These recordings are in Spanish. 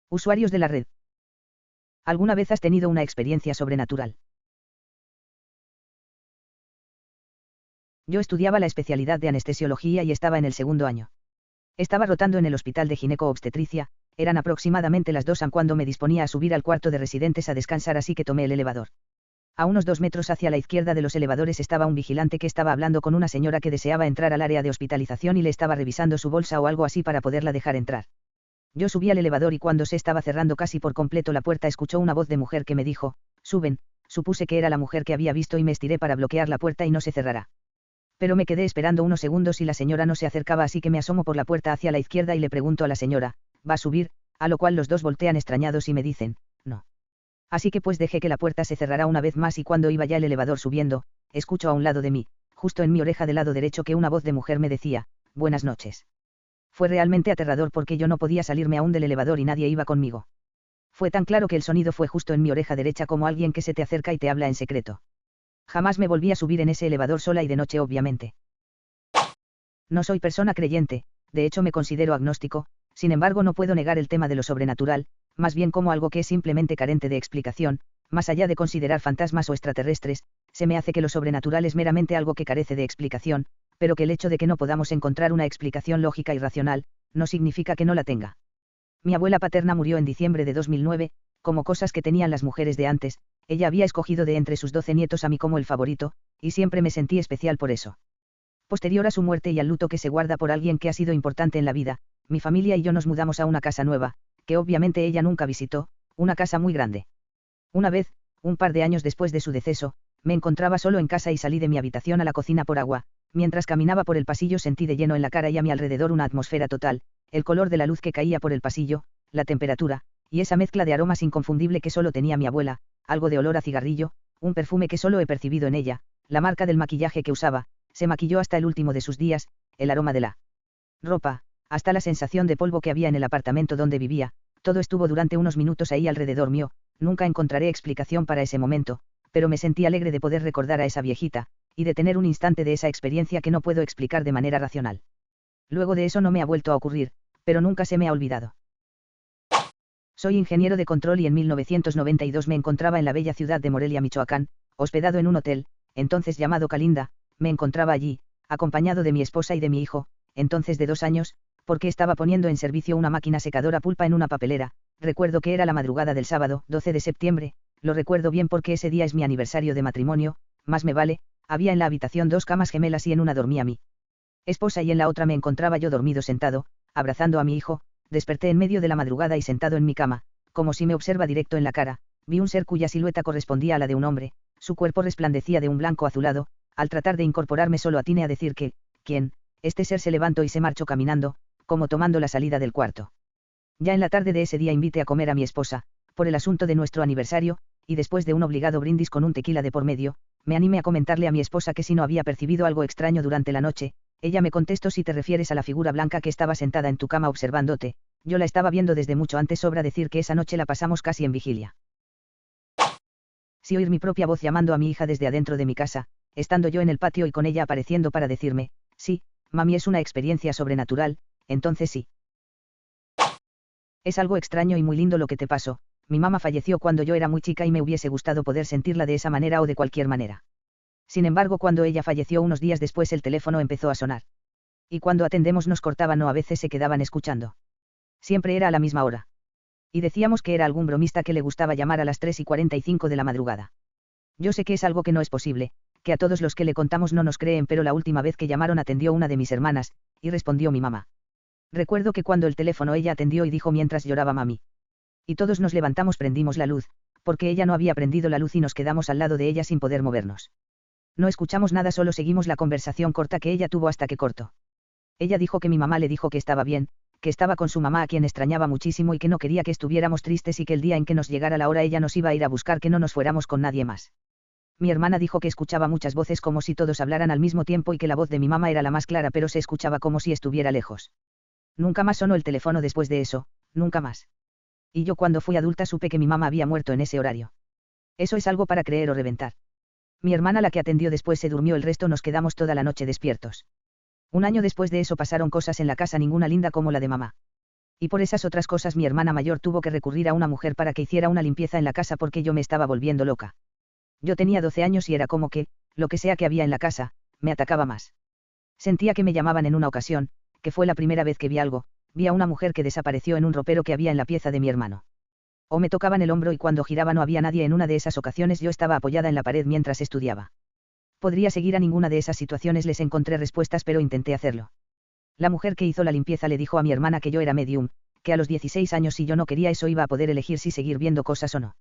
Usuarios de la red. ¿Alguna vez has tenido una experiencia sobrenatural? Yo estudiaba la especialidad de anestesiología y estaba en el segundo año. Estaba rotando en el hospital de gineco-obstetricia, eran aproximadamente las 2 cuando me disponía a subir al cuarto de residentes a descansar, así que tomé el elevador. A unos 2 metros hacia la izquierda de los elevadores estaba un vigilante que estaba hablando con una señora que deseaba entrar al área de hospitalización y le estaba revisando su bolsa o algo así para poderla dejar entrar. Yo subí al elevador y cuando se estaba cerrando casi por completo la puerta escuchó una voz de mujer que me dijo: «Suben». Supuse que era la mujer que había visto y me estiré para bloquear la puerta y no se cerrará. Pero me quedé esperando unos segundos y la señora no se acercaba, así que me asomo por la puerta hacia la izquierda y le pregunto a la señora: «¿Va a subir?», a lo cual los dos voltean extrañados y me dicen: «No». Así que pues dejé que la puerta se cerrara una vez más y cuando iba ya el elevador subiendo, escucho a un lado de mí, justo en mi oreja del lado derecho, que una voz de mujer me decía: «Buenas noches». Fue realmente aterrador porque yo no podía salirme aún del elevador y nadie iba conmigo. Fue tan claro que el sonido fue justo en mi oreja derecha, como alguien que se te acerca y te habla en secreto. Jamás me volví a subir en ese elevador sola y de noche, obviamente. No soy persona creyente, de hecho me considero agnóstico, sin embargo no puedo negar el tema de lo sobrenatural, más bien como algo que es simplemente carente de explicación, más allá de considerar fantasmas o extraterrestres, se me hace que lo sobrenatural es meramente algo que carece de explicación, pero que el hecho de que no podamos encontrar una explicación lógica y racional, no significa que no la tenga. Mi abuela paterna murió en diciembre de 2009, como cosas que tenían las mujeres de antes, ella había escogido de entre sus 12 nietos a mí como el favorito, y siempre me sentí especial por eso. Posterior a su muerte y al luto que se guarda por alguien que ha sido importante en la vida, mi familia y yo nos mudamos a una casa nueva, que obviamente ella nunca visitó, una casa muy grande. Una vez, un par de años después de su deceso, me encontraba solo en casa y salí de mi habitación a la cocina por agua. Mientras caminaba por el pasillo sentí de lleno en la cara y a mi alrededor una atmósfera total, el color de la luz que caía por el pasillo, la temperatura, y esa mezcla de aromas inconfundible que solo tenía mi abuela, algo de olor a cigarrillo, un perfume que solo he percibido en ella, la marca del maquillaje que usaba, se maquilló hasta el último de sus días, el aroma de la ropa, hasta la sensación de polvo que había en el apartamento donde vivía, todo estuvo durante unos minutos ahí alrededor mío. Nunca encontraré explicación para ese momento, pero me sentí alegre de poder recordar a esa viejita, y de tener un instante de esa experiencia que no puedo explicar de manera racional. Luego de eso no me ha vuelto a ocurrir, pero nunca se me ha olvidado. Soy ingeniero de control y en 1992 me encontraba en la bella ciudad de Morelia, Michoacán, hospedado en un hotel, entonces llamado Calinda. Me encontraba allí, acompañado de mi esposa y de mi hijo, entonces de 2 años, porque estaba poniendo en servicio una máquina secadora pulpa en una papelera. Recuerdo que era la madrugada del sábado, 12 de septiembre, lo recuerdo bien porque ese día es mi aniversario de matrimonio, más me vale. Había en la habitación 2 camas gemelas y en una dormía mi esposa y en la otra me encontraba yo dormido sentado, abrazando a mi hijo. Desperté en medio de la madrugada y sentado en mi cama, como si me observa directo en la cara, vi un ser cuya silueta correspondía a la de un hombre, su cuerpo resplandecía de un blanco azulado. Al tratar de incorporarme solo atiné a decir que, ¿quién? Este ser se levantó y se marchó caminando, como tomando la salida del cuarto. Ya en la tarde de ese día invité a comer a mi esposa, por el asunto de nuestro aniversario, y después de un obligado brindis con un tequila de por medio, me animé a comentarle a mi esposa que si no había percibido algo extraño durante la noche. Ella me contestó: si te refieres a la figura blanca que estaba sentada en tu cama observándote, yo la estaba viendo desde mucho antes. Sobra decir que esa noche la pasamos casi en vigilia. Sí, oír mi propia voz llamando a mi hija desde adentro de mi casa, estando yo en el patio y con ella apareciendo para decirme: sí, mami, es una experiencia sobrenatural, entonces sí. Es algo extraño y muy lindo lo que te pasó. Mi mamá falleció cuando yo era muy chica y me hubiese gustado poder sentirla de esa manera o de cualquier manera. Sin embargo, cuando ella falleció unos días después el teléfono empezó a sonar. Y cuando atendemos nos cortaban o a veces se quedaban escuchando. Siempre era a la misma hora. Y decíamos que era algún bromista que le gustaba llamar a las 3:45 de la madrugada. Yo sé que es algo que no es posible, que a todos los que le contamos no nos creen, pero la última vez que llamaron atendió una de mis hermanas, y respondió mi mamá. Recuerdo que cuando el teléfono ella atendió y dijo mientras lloraba: mami. Y todos nos levantamos, prendimos la luz, porque ella no había prendido la luz y nos quedamos al lado de ella sin poder movernos. No escuchamos nada, solo seguimos la conversación corta que ella tuvo hasta que cortó. Ella dijo que mi mamá le dijo que estaba bien, que estaba con su mamá a quien extrañaba muchísimo y que no quería que estuviéramos tristes y que el día en que nos llegara la hora ella nos iba a ir a buscar, que no nos fuéramos con nadie más. Mi hermana dijo que escuchaba muchas voces como si todos hablaran al mismo tiempo y que la voz de mi mamá era la más clara, pero se escuchaba como si estuviera lejos. Nunca más sonó el teléfono después de eso, nunca más. Y yo cuando fui adulta supe que mi mamá había muerto en ese horario. Eso es algo para creer o reventar. Mi hermana, la que atendió después, se durmió, el resto nos quedamos toda la noche despiertos. Un año después de eso pasaron cosas en la casa, ninguna linda como la de mamá. Y por esas otras cosas mi hermana mayor tuvo que recurrir a una mujer para que hiciera una limpieza en la casa porque yo me estaba volviendo loca. Yo tenía 12 años y era como que, lo que sea que había en la casa, me atacaba más. Sentía que me llamaban en una ocasión, que fue la primera vez que vi algo, vi a una mujer que desapareció en un ropero que había en la pieza de mi hermano. O me tocaban el hombro y cuando giraba no había nadie. En una de esas ocasiones yo estaba apoyada en la pared mientras estudiaba. Podría seguir a ninguna de esas situaciones les encontré respuestas pero intenté hacerlo. La mujer que hizo la limpieza le dijo a mi hermana que yo era medium, que a los 16 años si yo no quería eso iba a poder elegir si seguir viendo cosas o no.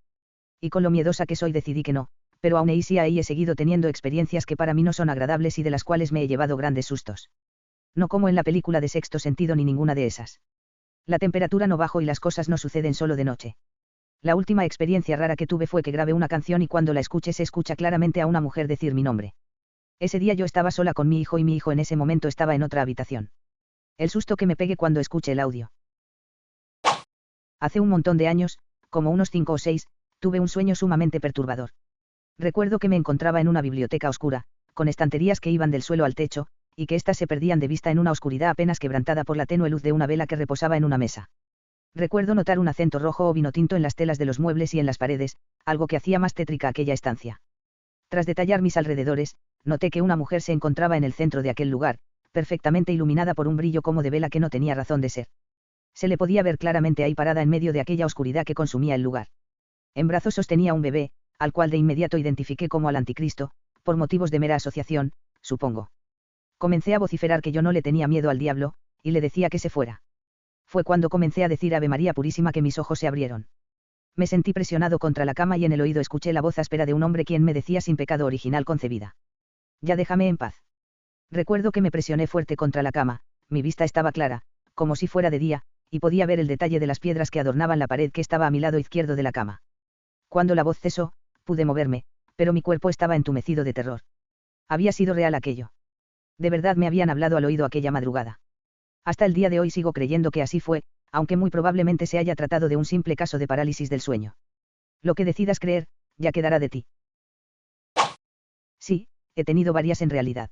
Y con lo miedosa que soy decidí que no, pero aún ahí he seguido teniendo experiencias que para mí no son agradables y de las cuales me he llevado grandes sustos. No como en la película de Sexto Sentido ni ninguna de esas. La temperatura no bajó y las cosas no suceden solo de noche. La última experiencia rara que tuve fue que grabé una canción y cuando la escuché se escucha claramente a una mujer decir mi nombre. Ese día yo estaba sola con mi hijo y mi hijo en ese momento estaba en otra habitación. El susto que me pegué cuando escuché el audio. Hace un montón de años, como unos 5 o 6, tuve un sueño sumamente perturbador. Recuerdo que me encontraba en una biblioteca oscura, con estanterías que iban del suelo al techo, y que éstas se perdían de vista en una oscuridad apenas quebrantada por la tenue luz de una vela que reposaba en una mesa. Recuerdo notar un acento rojo o vino tinto en las telas de los muebles y en las paredes, algo que hacía más tétrica aquella estancia. Tras detallar mis alrededores, noté que una mujer se encontraba en el centro de aquel lugar, perfectamente iluminada por un brillo como de vela que no tenía razón de ser. Se le podía ver claramente ahí parada en medio de aquella oscuridad que consumía el lugar. En brazos sostenía un bebé, al cual de inmediato identifiqué como al anticristo, por motivos de mera asociación, supongo. Comencé a vociferar que yo no le tenía miedo al diablo, y le decía que se fuera. Fue cuando comencé a decir Ave María Purísima que mis ojos se abrieron. Me sentí presionado contra la cama y en el oído escuché la voz áspera de un hombre quien me decía sin pecado original concebida: ya déjame en paz. Recuerdo que me presioné fuerte contra la cama, mi vista estaba clara, como si fuera de día, y podía ver el detalle de las piedras que adornaban la pared que estaba a mi lado izquierdo de la cama. Cuando la voz cesó, pude moverme, pero mi cuerpo estaba entumecido de terror. Había sido real aquello. De verdad me habían hablado al oído aquella madrugada. Hasta el día de hoy sigo creyendo que así fue, aunque muy probablemente se haya tratado de un simple caso de parálisis del sueño. Lo que decidas creer, ya quedará de ti. Sí, he tenido varias en realidad.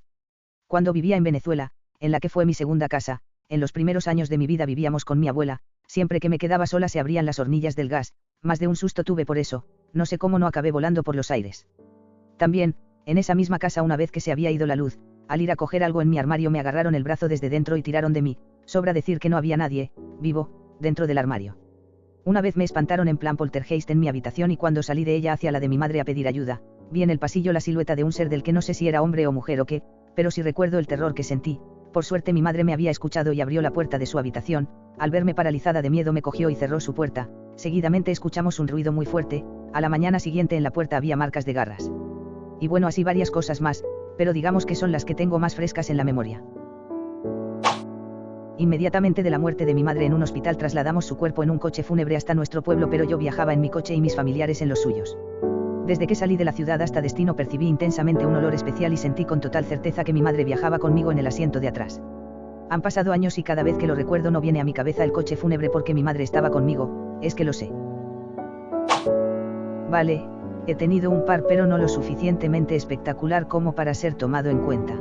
Cuando vivía en Venezuela, en la que fue mi segunda casa, en los primeros años de mi vida vivíamos con mi abuela, siempre que me quedaba sola se abrían las hornillas del gas, más de un susto tuve por eso, no sé cómo no acabé volando por los aires. También, en esa misma casa una vez que se había ido la luz, al ir a coger algo en mi armario me agarraron el brazo desde dentro y tiraron de mí, sobra decir que no había nadie, vivo, dentro del armario. Una vez me espantaron en plan poltergeist en mi habitación y cuando salí de ella hacia la de mi madre a pedir ayuda, vi en el pasillo la silueta de un ser del que no sé si era hombre o mujer o qué, pero sí recuerdo el terror que sentí. Por suerte mi madre me había escuchado y abrió la puerta de su habitación, al verme paralizada de miedo me cogió y cerró su puerta, seguidamente escuchamos un ruido muy fuerte, a la mañana siguiente en la puerta había marcas de garras. Y bueno, así varias cosas más, pero digamos que son las que tengo más frescas en la memoria. Inmediatamente de la muerte de mi madre en un hospital trasladamos su cuerpo en un coche fúnebre hasta nuestro pueblo, pero yo viajaba en mi coche y mis familiares en los suyos. Desde que salí de la ciudad hasta destino percibí intensamente un olor especial y sentí con total certeza que mi madre viajaba conmigo en el asiento de atrás. Han pasado años y cada vez que lo recuerdo no viene a mi cabeza el coche fúnebre porque mi madre estaba conmigo, es que lo sé. Vale, he tenido un par pero no lo suficientemente espectacular como para ser tomado en cuenta.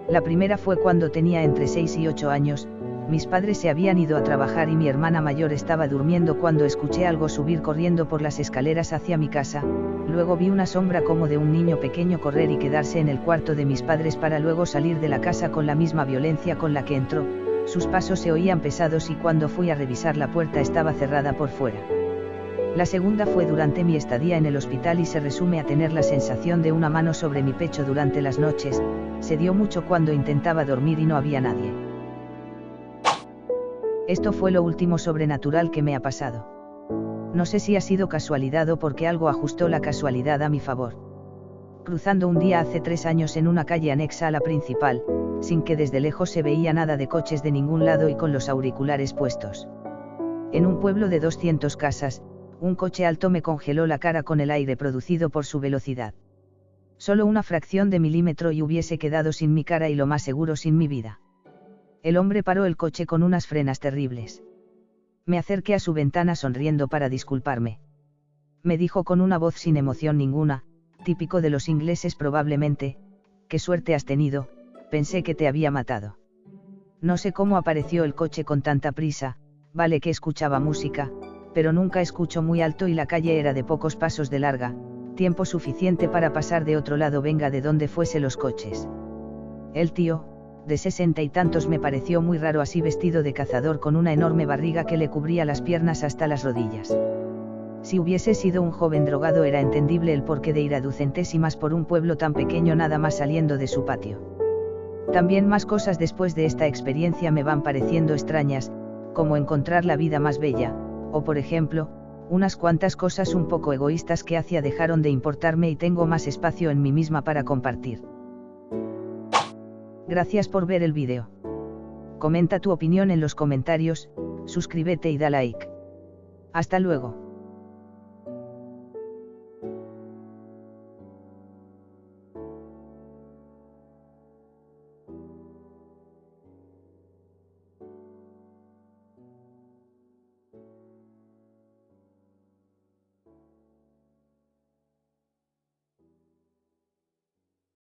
La primera fue cuando tenía entre 6 y 8 años, mis padres se habían ido a trabajar y mi hermana mayor estaba durmiendo cuando escuché algo subir corriendo por las escaleras hacia mi casa, luego vi una sombra como de un niño pequeño correr y quedarse en el cuarto de mis padres para luego salir de la casa con la misma violencia con la que entró, sus pasos se oían pesados y cuando fui a revisar la puerta estaba cerrada por fuera. La segunda fue durante mi estadía en el hospital y se resume a tener la sensación de una mano sobre mi pecho durante las noches, se dio mucho cuando intentaba dormir y no había nadie. Esto fue lo último sobrenatural que me ha pasado. No sé si ha sido casualidad o porque algo ajustó la casualidad a mi favor. Cruzando un día hace 3 años en una calle anexa a la principal, sin que desde lejos se veía nada de coches de ningún lado y con los auriculares puestos. En un pueblo de 200 casas, un coche alto me congeló la cara con el aire producido por su velocidad. Solo una fracción de milímetro y hubiese quedado sin mi cara y lo más seguro sin mi vida. El hombre paró el coche con unas frenas terribles. Me acerqué a su ventana sonriendo para disculparme. Me dijo con una voz sin emoción ninguna, típico de los ingleses probablemente: «Qué suerte has tenido, pensé que te había matado». No sé cómo apareció el coche con tanta prisa, Vale que escuchaba música, pero nunca escucho muy alto y la calle era de pocos pasos de larga, tiempo suficiente para pasar de otro lado venga de donde fuese los coches. El tío, de 60 y tantos, me pareció muy raro así vestido de cazador con una enorme barriga que le cubría las piernas hasta las rodillas. Si hubiese sido un joven drogado era entendible el porqué de ir a ducentésimas por un pueblo tan pequeño nada más saliendo de su patio. También más cosas después de esta experiencia me van pareciendo extrañas, como encontrar la vida más bella, o por ejemplo, unas cuantas cosas un poco egoístas que hacía dejaron de importarme y tengo más espacio en mí misma para compartir. Gracias por ver el vídeo. Comenta tu opinión en los comentarios, suscríbete y da like. Hasta luego.